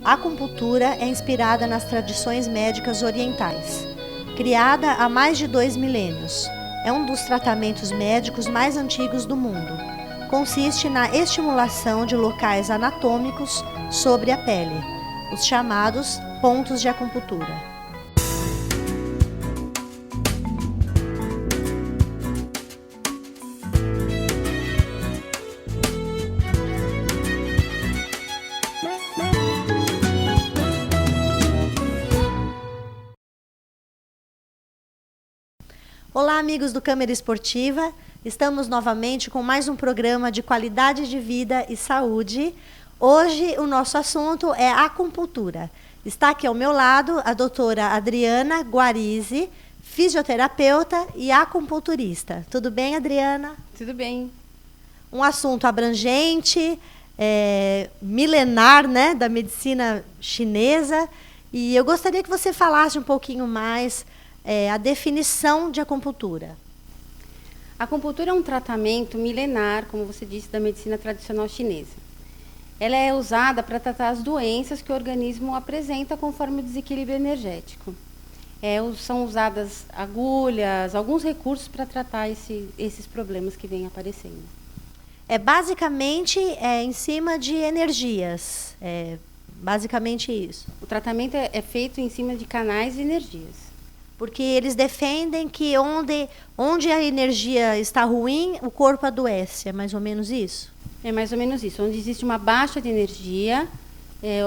A acupuntura é inspirada nas tradições médicas orientais. Criada há mais de 2 milênios, é um dos tratamentos médicos mais antigos do mundo. Consiste na estimulação de locais anatômicos sobre a pele, os chamados pontos de acupuntura. Olá, amigos do Câmara Esportiva. Estamos novamente com mais um programa de qualidade de vida e saúde. Hoje o nosso assunto é acupuntura. Está aqui ao meu lado a doutora Adriana Guarizi, fisioterapeuta e acupunturista. Tudo bem, Adriana? Tudo bem. Um assunto abrangente, milenar, né, da medicina chinesa. E eu gostaria que você falasse um pouquinho mais a definição de acupuntura. A acupuntura é um tratamento milenar, como você disse, da medicina tradicional chinesa. Ela é usada para tratar as doenças que o organismo apresenta conforme o desequilíbrio energético. São usadas agulhas, alguns recursos para tratar esses problemas que vêm aparecendo. Basicamente em cima de energias, basicamente isso. O tratamento é feito em cima de canais de energias. Porque eles defendem que onde a energia está ruim, o corpo adoece. É mais ou menos isso? É mais ou menos isso. Onde existe uma baixa de energia,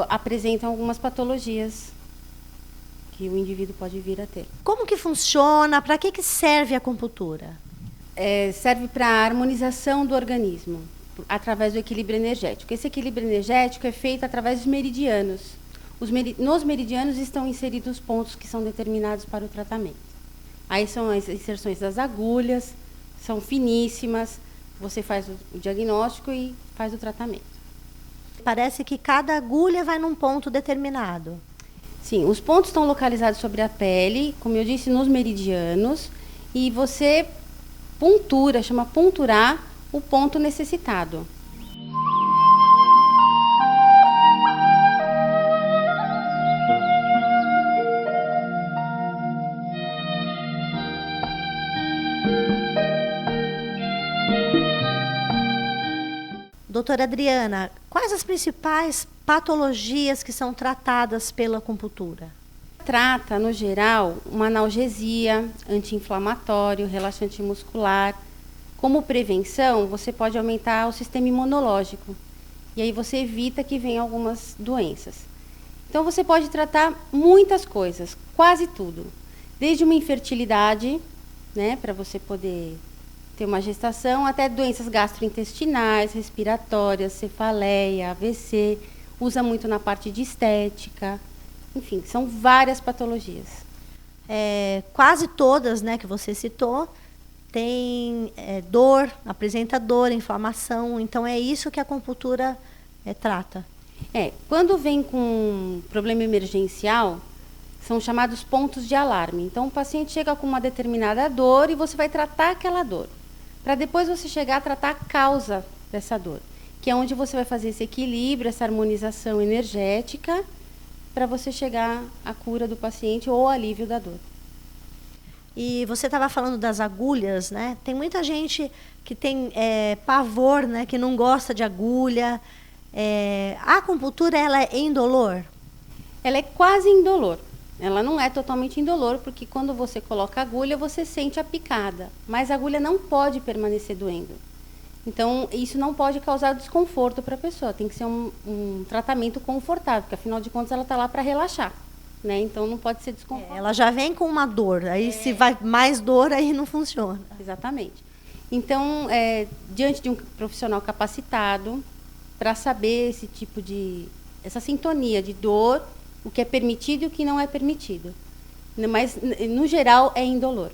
apresentam algumas patologias que o indivíduo pode vir a ter. Como que funciona? Para que serve a acupuntura? Serve para a harmonização do organismo, através do equilíbrio energético. Esse equilíbrio energético é feito através dos meridianos. Nos meridianos estão inseridos pontos que são determinados para o tratamento. Aí são as inserções das agulhas, são finíssimas, você faz o diagnóstico e faz o tratamento. Parece que cada agulha vai num ponto determinado. Sim, os pontos estão localizados sobre a pele, como eu disse, nos meridianos, e você chama ponturar o ponto necessitado. Doutora Adriana, quais as principais patologias que são tratadas pela acupuntura? Trata, no geral, uma analgesia, anti-inflamatório, relaxante muscular. Como prevenção, você pode aumentar o sistema imunológico. E aí você evita que venham algumas doenças. Então você pode tratar muitas coisas, quase tudo. Desde uma infertilidade, né, para você poder ter uma gestação, até doenças gastrointestinais, respiratórias, cefaleia, AVC, usa muito na parte de estética, enfim, são várias patologias. Quase todas, né, que você citou, tem dor, apresenta dor, inflamação, então é isso que a acupuntura trata. Quando vem com problema emergencial, são chamados pontos de alarme. Então o paciente chega com uma determinada dor e você vai tratar aquela dor, para depois você chegar a tratar a causa dessa dor, que é onde você vai fazer esse equilíbrio, essa harmonização energética, para você chegar à cura do paciente ou alívio da dor. E você estava falando das agulhas, né? Tem muita gente que tem pavor, né? Que não gosta de agulha. A acupuntura, ela é indolor? Ela é quase indolor. Ela não é totalmente indolor, porque quando você coloca a agulha, você sente a picada. Mas a agulha não pode permanecer doendo. Então, isso não pode causar desconforto para a pessoa. Tem que ser um tratamento confortável, porque afinal de contas ela está lá para relaxar, né? Então, não pode ser desconfortável. Ela já vem com uma dor. Aí, se vai mais dor, aí não funciona. Exatamente. Então, diante de um profissional capacitado, para saber essa sintonia de dor, o que é permitido e o que não é permitido. Mas, no geral, é indolor.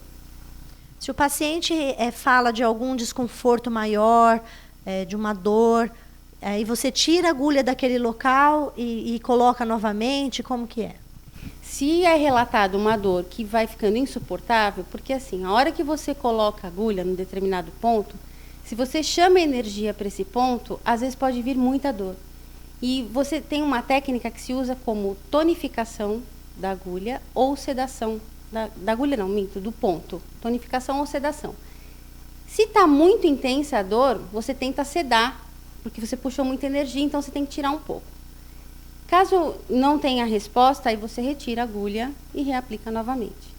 Se o paciente fala de algum desconforto maior, de uma dor, e você tira a agulha daquele local e coloca novamente, como que é? Se é relatado uma dor que vai ficando insuportável, porque assim, a hora que você coloca a agulha num determinado ponto, se você chama a energia para esse ponto, às vezes pode vir muita dor. E você tem uma técnica que se usa como tonificação da agulha ou sedação. Da agulha não, minto, do ponto. Tonificação ou sedação. Se está muito intensa a dor, você tenta sedar, porque você puxou muita energia, então você tem que tirar um pouco. Caso não tenha resposta, aí você retira a agulha e reaplica novamente.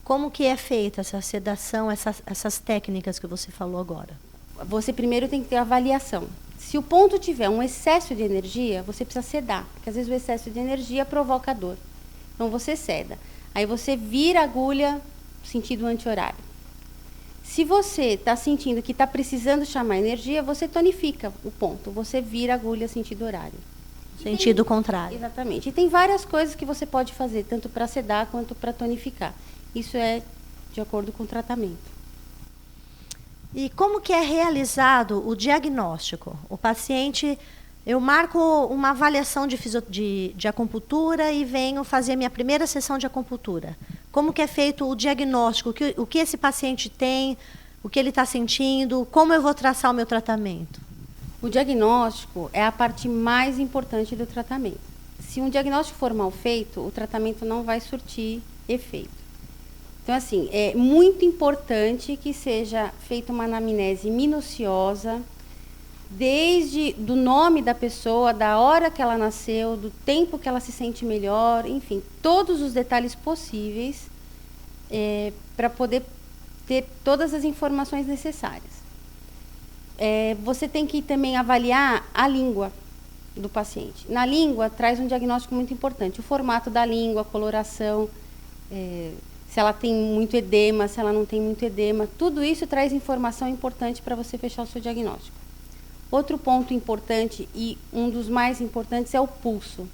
Como que é feita essa sedação, essas técnicas que você falou agora? Você primeiro tem que ter a avaliação. Se o ponto tiver um excesso de energia, você precisa sedar, porque às vezes o excesso de energia provoca dor. Então você seda. Aí você vira a agulha sentido anti-horário. Se você está sentindo que está precisando chamar energia, você tonifica o ponto. Você vira a agulha sentido horário. Sentido contrário. Exatamente. E tem várias coisas que você pode fazer, tanto para sedar quanto para tonificar. Isso é de acordo com o tratamento. E como que é realizado o diagnóstico? O paciente, eu marco uma avaliação de acupuntura e venho fazer a minha primeira sessão de acupuntura. Como que é feito o diagnóstico? O que esse paciente tem, o que ele está sentindo, como eu vou traçar o meu tratamento? O diagnóstico é a parte mais importante do tratamento. Se um diagnóstico for mal feito, o tratamento não vai surtir efeito. Então, assim, é muito importante que seja feita uma anamnese minuciosa, desde do nome da pessoa, da hora que ela nasceu, do tempo que ela se sente melhor, enfim, todos os detalhes possíveis para poder ter todas as informações necessárias. Você tem que também avaliar a língua do paciente. Na língua, traz um diagnóstico muito importante. O formato da língua, a coloração, se ela tem muito edema, se ela não tem muito edema. Tudo isso traz informação importante para você fechar o seu diagnóstico. Outro ponto importante, e um dos mais importantes, é o pulso.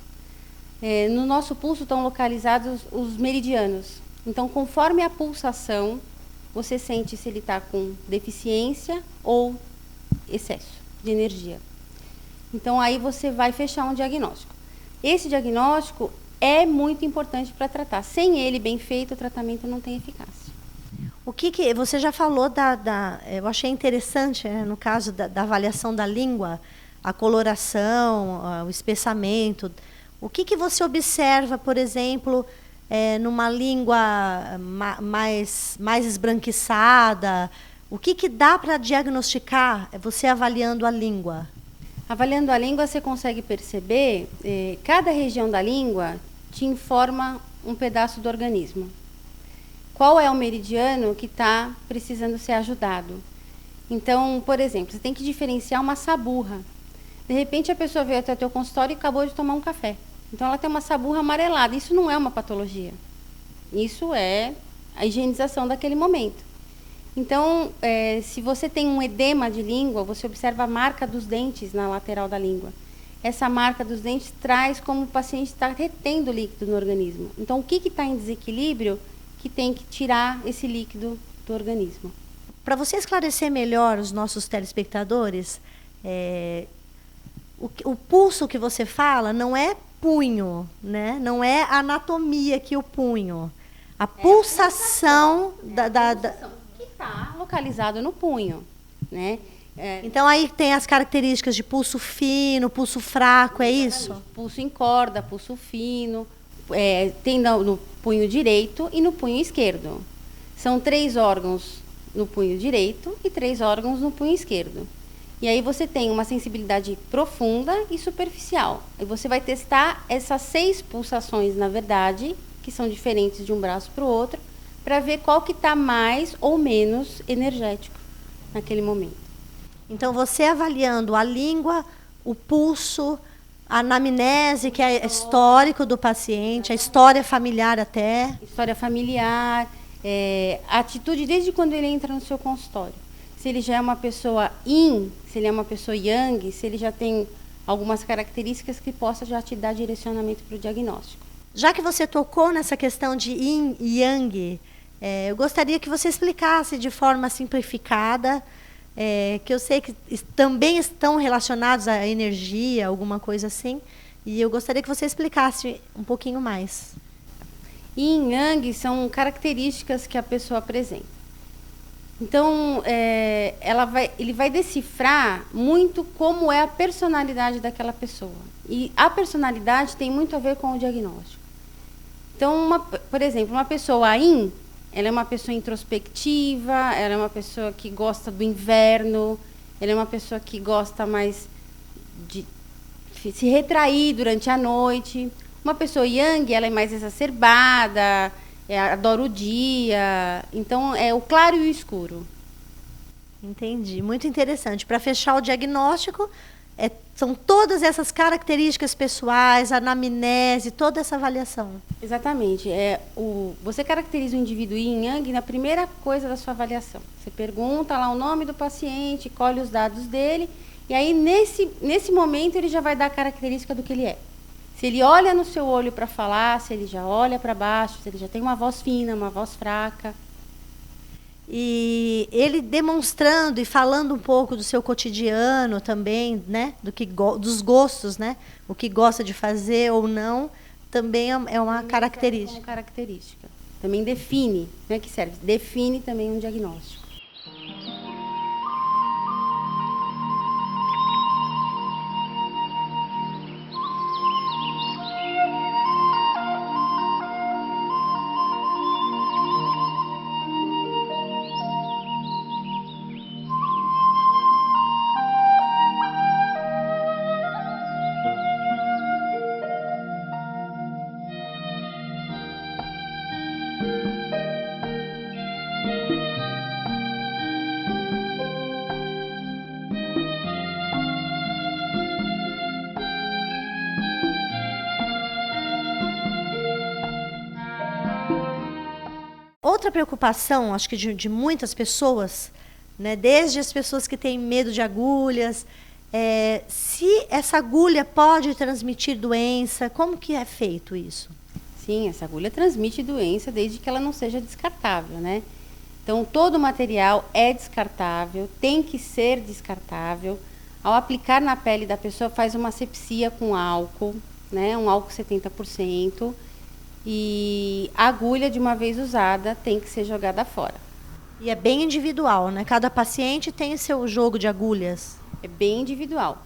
No nosso pulso estão localizados os meridianos. Então, conforme a pulsação, você sente se ele está com deficiência ou excesso de energia. Então, aí você vai fechar um diagnóstico. Esse diagnóstico é muito importante para tratar. Sem ele bem feito, o tratamento não tem eficácia. O que você já falou eu achei interessante, no caso da avaliação da língua, a coloração, o espessamento. O que você observa, por exemplo, numa língua mais esbranquiçada? O que dá para diagnosticar você avaliando a língua? Avaliando a língua, você consegue perceber, cada região da língua te informa um pedaço do organismo. Qual é o meridiano que está precisando ser ajudado? Então, por exemplo, você tem que diferenciar uma saburra. De repente, a pessoa veio até o teu consultório e acabou de tomar um café. Então, ela tem uma saburra amarelada. Isso não é uma patologia. Isso é a higienização daquele momento. Então, se você tem um edema de língua, você observa a marca dos dentes na lateral da língua. Essa marca dos dentes traz como o paciente está retendo líquido no organismo. Então, o que está em desequilíbrio que tem que tirar esse líquido do organismo? Para você esclarecer melhor os nossos telespectadores, o pulso que você fala não é punho, né? Não é a anatomia que o punho. A pulsação que está localizado no punho, né? Então aí tem as características de pulso fino, pulso fraco, é isso? Pulso em corda, pulso fino, tem no punho direito e no punho esquerdo. São 3 órgãos no punho direito e 3 órgãos no punho esquerdo. E aí você tem uma sensibilidade profunda e superficial. E você vai testar essas 6 pulsações, na verdade, que são diferentes de um braço para o outro, para ver qual que está mais ou menos energético naquele momento. Então, você avaliando a língua, o pulso, a anamnese, que é histórico do paciente, a história familiar até. História familiar, a atitude desde quando ele entra no seu consultório. Se ele já é uma pessoa yin, se ele é uma pessoa yang, se ele já tem algumas características que possa já te dar direcionamento para o diagnóstico. Já que você tocou nessa questão de yin e yang, eu gostaria que você explicasse de forma simplificada, que eu sei que também estão relacionados à energia, alguma coisa assim, e eu gostaria que você explicasse um pouquinho mais. Yin e yang são características que a pessoa apresenta. Então, ele vai decifrar muito como é a personalidade daquela pessoa. E a personalidade tem muito a ver com o diagnóstico. Então, por exemplo, uma pessoa AIN, ela é uma pessoa introspectiva, ela é uma pessoa que gosta do inverno, ela é uma pessoa que gosta mais de se retrair durante a noite. Uma pessoa Yang, ela é mais exacerbada, adora o dia. Então, é o claro e o escuro. Entendi. Muito interessante. Para fechar o diagnóstico, são todas essas características pessoais, a anamnese, toda essa avaliação. Exatamente. Você caracteriza o indivíduo Yin Yang na primeira coisa da sua avaliação. Você pergunta lá o nome do paciente, colhe os dados dele, e aí nesse momento ele já vai dar a característica do que ele é. Se ele olha no seu olho para falar, se ele já olha para baixo, se ele já tem uma voz fina, uma voz fraca. E ele demonstrando e falando um pouco do seu cotidiano também, né? Dos gostos, né? O que gosta de fazer ou não, também é uma característica. Como característica. Também define, não é que serve, define também um diagnóstico. Outra preocupação, acho que de muitas pessoas, né, desde as pessoas que têm medo de agulhas, se essa agulha pode transmitir doença, como que é feito isso? Sim, essa agulha transmite doença desde que ela não seja descartável, né? Então, todo material é descartável, tem que ser descartável. Ao aplicar na pele da pessoa, faz uma asepsia com álcool, né? Um álcool 70%. E a agulha, de uma vez usada, tem que ser jogada fora. E é bem individual, né? Cada paciente tem seu jogo de agulhas. É bem individual.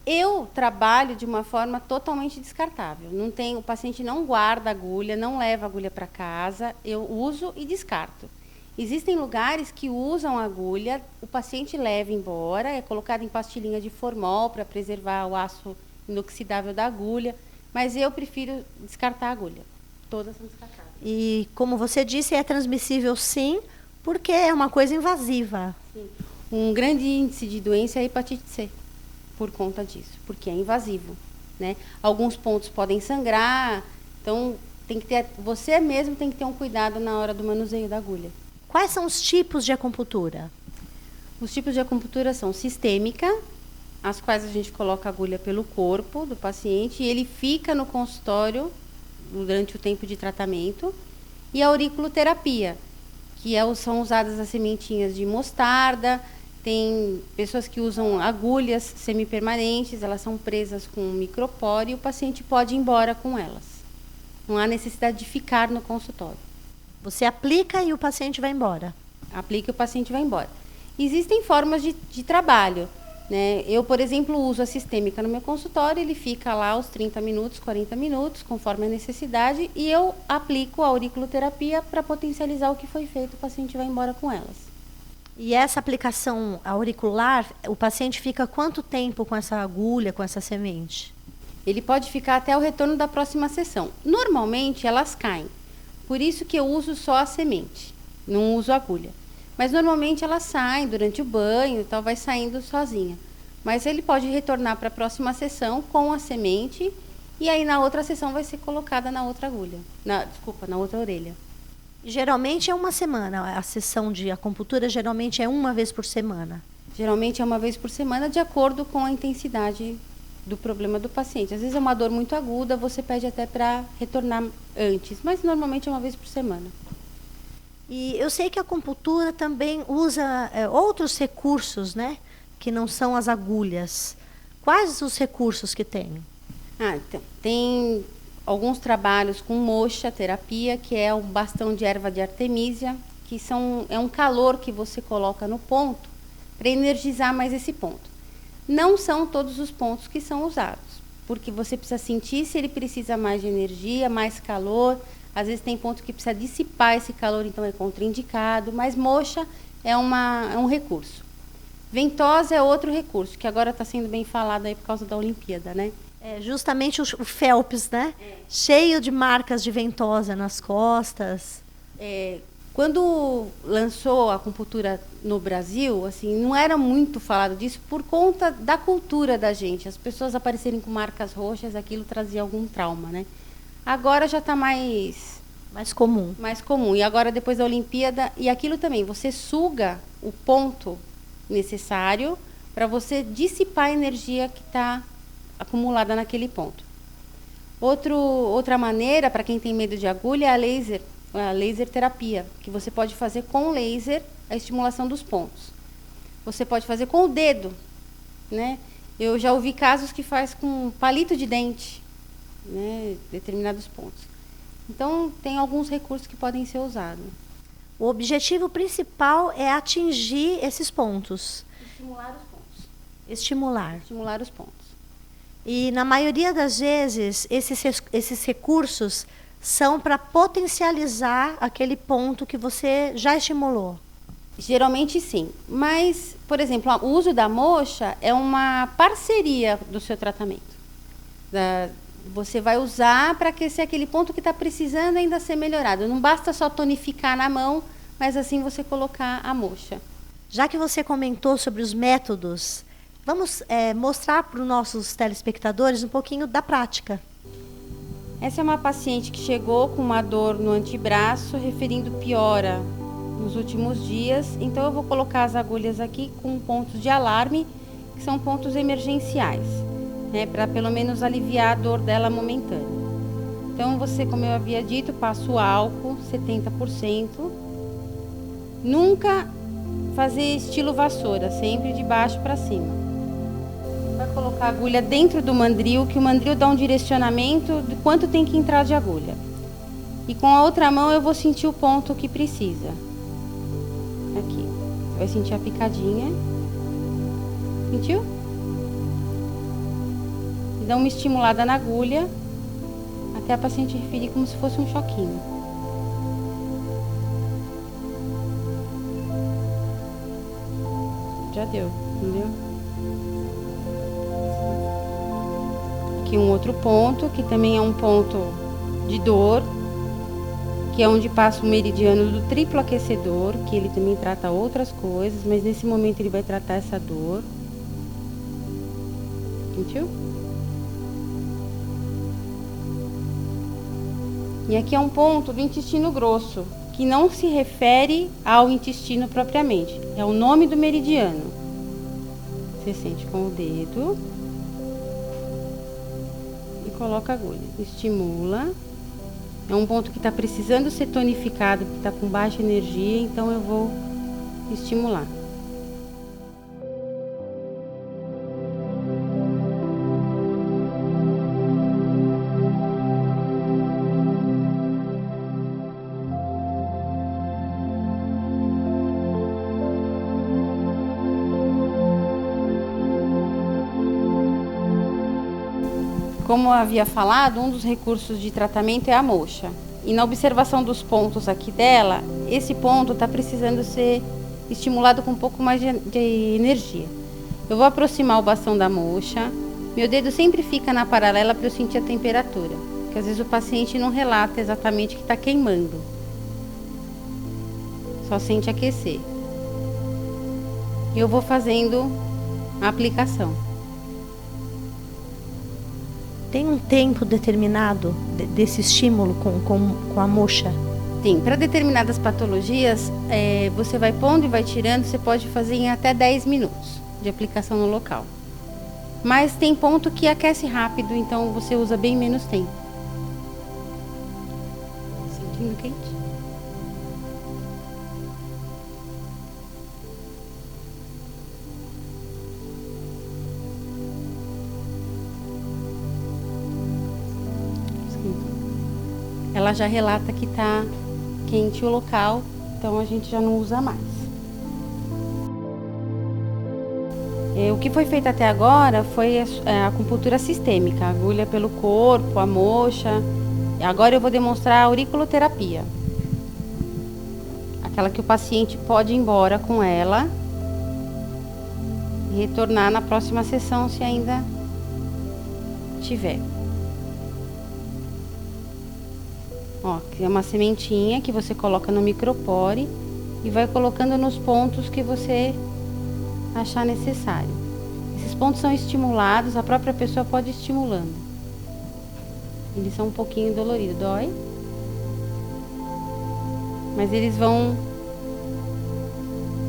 Eu trabalho de uma forma totalmente descartável. O paciente não guarda agulha, não leva agulha para casa, eu uso e descarto. Existem lugares que usam agulha, o paciente leva embora, é colocado em pastilhinha de formol para preservar o aço inoxidável da agulha. Mas eu prefiro descartar a agulha. Todas são descartáveis. E, como você disse, é transmissível sim, porque é uma coisa invasiva. Sim. Um grande índice de doença é a hepatite C, por conta disso, porque é invasivo, né? Alguns pontos podem sangrar, então você mesmo tem que ter um cuidado na hora do manuseio da agulha. Quais são os tipos de acupuntura? Os tipos de acupuntura são sistêmica, as quais a gente coloca a agulha pelo corpo do paciente e ele fica no consultório durante o tempo de tratamento. E a auriculoterapia, que são usadas as sementinhas de mostarda. Tem pessoas que usam agulhas semipermanentes, elas são presas com um micropore e o paciente pode ir embora com elas. Não há necessidade de ficar no consultório. Você aplica e o paciente vai embora? Aplica e o paciente vai embora. Existem formas de trabalho. Né? Eu, por exemplo, uso a sistêmica no meu consultório, ele fica lá os 30 minutos, 40 minutos, conforme a necessidade, e eu aplico a auriculoterapia para potencializar o que foi feito, o paciente vai embora com elas. E essa aplicação auricular, o paciente fica quanto tempo com essa agulha, com essa semente? Ele pode ficar até o retorno da próxima sessão. Normalmente, elas caem, por isso que eu uso só a semente, não uso a agulha. Mas normalmente elas saem durante o banho e tal, vai saindo sozinha. Mas ele pode retornar para a próxima sessão com a semente e aí na outra sessão vai ser colocada na outra agulha. Na outra orelha. Geralmente é uma semana. A sessão de acupuntura geralmente é uma vez por semana. Geralmente é uma vez por semana, de acordo com a intensidade do problema do paciente. Às vezes é uma dor muito aguda, você pede até para retornar antes, mas normalmente é uma vez por semana. E eu sei que a acupuntura também usa outros recursos, né? Que não são as agulhas. Quais os recursos que tem? Então, tem alguns trabalhos com moxa terapia, que é um bastão de erva de artemisia, que é um calor que você coloca no ponto para energizar mais esse ponto. Não são todos os pontos que são usados. porque você precisa sentir se ele precisa mais de energia, mais calor. Às vezes tem ponto que precisa dissipar esse calor, então é contraindicado, mas moxa é um recurso. Ventosa é outro recurso, que agora está sendo bem falado aí por causa da Olimpíada, né? É justamente o Phelps, né? Cheio de marcas de ventosa nas costas. Quando lançou a acupuntura no Brasil, assim, não era muito falado disso por conta da cultura da gente. As pessoas aparecerem com marcas roxas, aquilo trazia algum trauma, né? Agora já está mais comum. Mais comum. E agora, depois da Olimpíada, e aquilo também, você suga o ponto necessário para você dissipar a energia que está acumulada naquele ponto. Outra maneira, para quem tem medo de agulha, é a laser terapia, que você pode fazer com laser a estimulação dos pontos. Você pode fazer com o dedo, né? Eu já ouvi casos que faz com palito de dente, né, determinados pontos. Então, tem alguns recursos que podem ser usados. O objetivo principal é atingir esses pontos. Estimular os pontos. Estimular os pontos. E, na maioria das vezes, esses recursos são para potencializar aquele ponto que você já estimulou. Geralmente, sim. Mas, por exemplo, o uso da moxa é uma parceria do seu tratamento. Você vai usar para aquecer aquele ponto que está precisando ainda ser melhorado. Não basta só tonificar na mão, mas assim você colocar a moxa. Já que você comentou sobre os métodos, vamos mostrar para os nossos telespectadores um pouquinho da prática. Essa é uma paciente que chegou com uma dor no antebraço, referindo piora nos últimos dias. Então eu vou colocar as agulhas aqui com pontos de alarme, que são pontos emergenciais, né, para pelo menos aliviar a dor dela momentânea. Então você, como eu havia dito, passa o álcool 70%. Nunca fazer estilo vassoura, sempre de baixo para cima. Vai colocar a agulha dentro do mandril, que o mandril dá um direcionamento de quanto tem que entrar de agulha. E com a outra mão eu vou sentir o ponto que precisa. Aqui. Vai sentir a picadinha. Sentiu? E dá uma estimulada na agulha, até a paciente referir como se fosse um choquinho. Já deu, entendeu? Aqui um outro ponto, que também é um ponto de dor, que é onde passa o meridiano do triplo aquecedor, que ele também trata outras coisas, mas nesse momento ele vai tratar essa dor. Sentiu? E aqui é um ponto do intestino grosso, que não se refere ao intestino propriamente, é o nome do meridiano. Você sente com o dedo e coloca a agulha, estimula. É um ponto que está precisando ser tonificado, que está com baixa energia, então eu vou estimular. Como eu havia falado, um dos recursos de tratamento é a moxa. E na observação dos pontos aqui dela, esse ponto está precisando ser estimulado com um pouco mais de energia. Eu vou aproximar o bastão da moxa. Meu dedo sempre fica na paralela para eu sentir a temperatura, porque às vezes o paciente não relata exatamente que está queimando. Só sente aquecer. Eu vou fazendo a aplicação. Tem um tempo determinado desse estímulo com a moxa? Tem. Para determinadas patologias, você vai pondo e vai tirando, você pode fazer em até 10 minutos de aplicação no local. Mas tem ponto que aquece rápido, então você usa bem menos tempo. Sentindo quente? Ela já relata que está quente o local, então a gente já não usa mais. O que foi feito até agora foi a acupuntura sistêmica, agulha pelo corpo, a moxa. Agora eu vou demonstrar a auriculoterapia. Aquela que o paciente pode ir embora com ela e retornar na próxima sessão se ainda tiver. Ó, que é uma sementinha que você coloca no micropore e vai colocando nos pontos que você achar necessário. Esses pontos são estimulados, a própria pessoa pode ir estimulando. Eles são um pouquinho doloridos, dói. Mas eles vão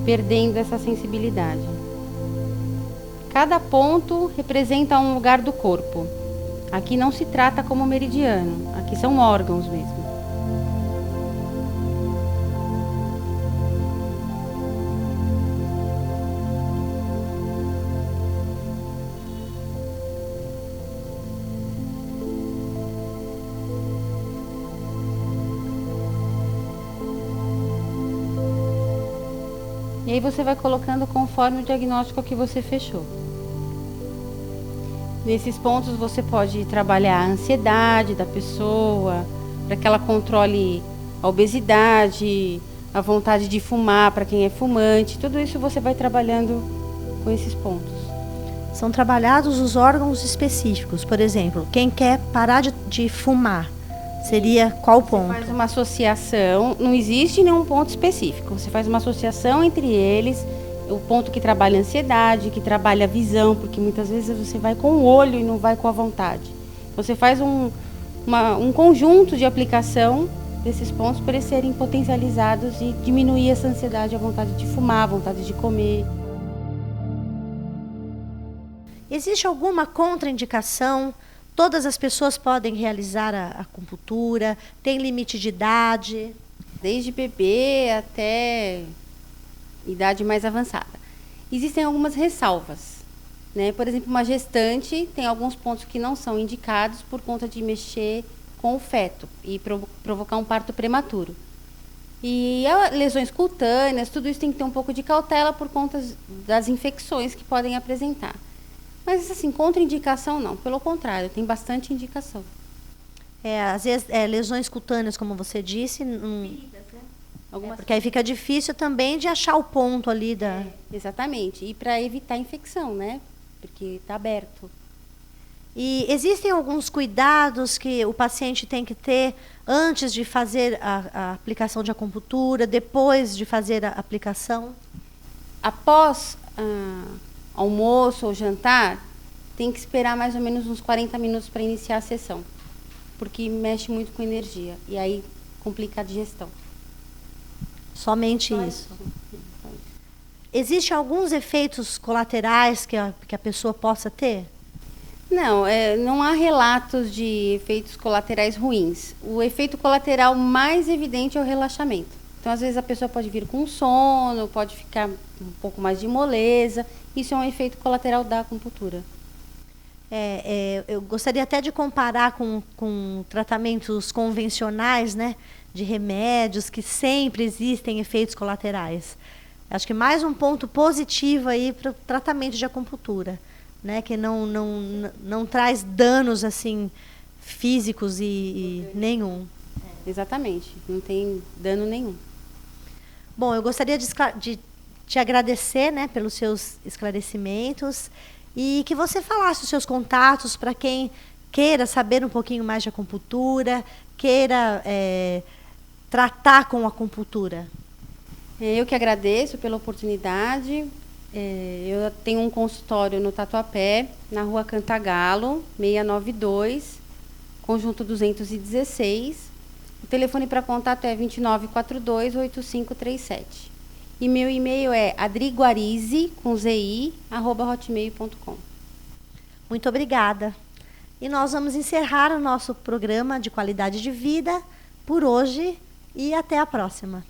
perdendo essa sensibilidade. Cada ponto representa um lugar do corpo. Aqui não se trata como meridiano, aqui são órgãos mesmo. E aí você vai colocando conforme o diagnóstico que você fechou. Nesses pontos você pode trabalhar a ansiedade da pessoa, para que ela controle a obesidade, a vontade de fumar para quem é fumante. Tudo isso você vai trabalhando com esses pontos. São trabalhados os órgãos específicos. Por exemplo, quem quer parar de fumar, seria qual ponto? Você faz uma associação, não existe nenhum ponto específico. Você faz uma associação entre eles, o ponto que trabalha a ansiedade, que trabalha a visão, porque muitas vezes você vai com o olho e não vai com a vontade. Você faz um conjunto de aplicação desses pontos para eles serem potencializados e diminuir essa ansiedade, a vontade de fumar, a vontade de comer. Existe alguma contraindicação? Todas as pessoas podem realizar a acupuntura? Tem limite de idade? Desde bebê até idade mais avançada. Existem algumas ressalvas, né? Por exemplo, uma gestante tem alguns pontos que não são indicados por conta de mexer com o feto e provocar um parto prematuro. E lesões cutâneas, tudo isso tem que ter um pouco de cautela por conta das infecções que podem apresentar. Mas, assim, contraindicação não, pelo contrário, tem bastante indicação. Às vezes, lesões cutâneas, como você disse, porque aí fica difícil também de achar o ponto ali da... Exatamente, e para evitar infecção, né? Porque está aberto. E existem alguns cuidados que o paciente tem que ter antes de fazer a aplicação de acupuntura, depois de fazer a aplicação? Após almoço ou jantar, tem que esperar mais ou menos uns 40 minutos para iniciar a sessão, porque mexe muito com energia e aí complica a digestão. Somente isso. Existem alguns efeitos colaterais que a pessoa possa ter? Não, não há relatos de efeitos colaterais ruins. O efeito colateral mais evidente é o relaxamento. Então, às vezes, a pessoa pode vir com sono, pode ficar um pouco mais de moleza. Isso é um efeito colateral da acupuntura. Eu gostaria até de comparar com tratamentos convencionais, né, de remédios, que sempre existem efeitos colaterais. Acho que mais um ponto positivo aí para o tratamento de acupuntura, né, que não traz danos assim físicos e nenhum. Exatamente, não tem dano nenhum. Bom, eu gostaria de te agradecer, né, pelos seus esclarecimentos e que você falasse os seus contatos para quem queira saber um pouquinho mais de acupuntura, queira tratar com acupuntura. Eu que agradeço pela oportunidade. Eu tenho um consultório no Tatuapé, na rua Cantagalo, 692, conjunto 216. O telefone para contato é 2942-8537. E meu e-mail é adriguarize, com zi, @hotmail.com. Muito obrigada. E nós vamos encerrar o nosso programa de qualidade de vida por hoje e até a próxima.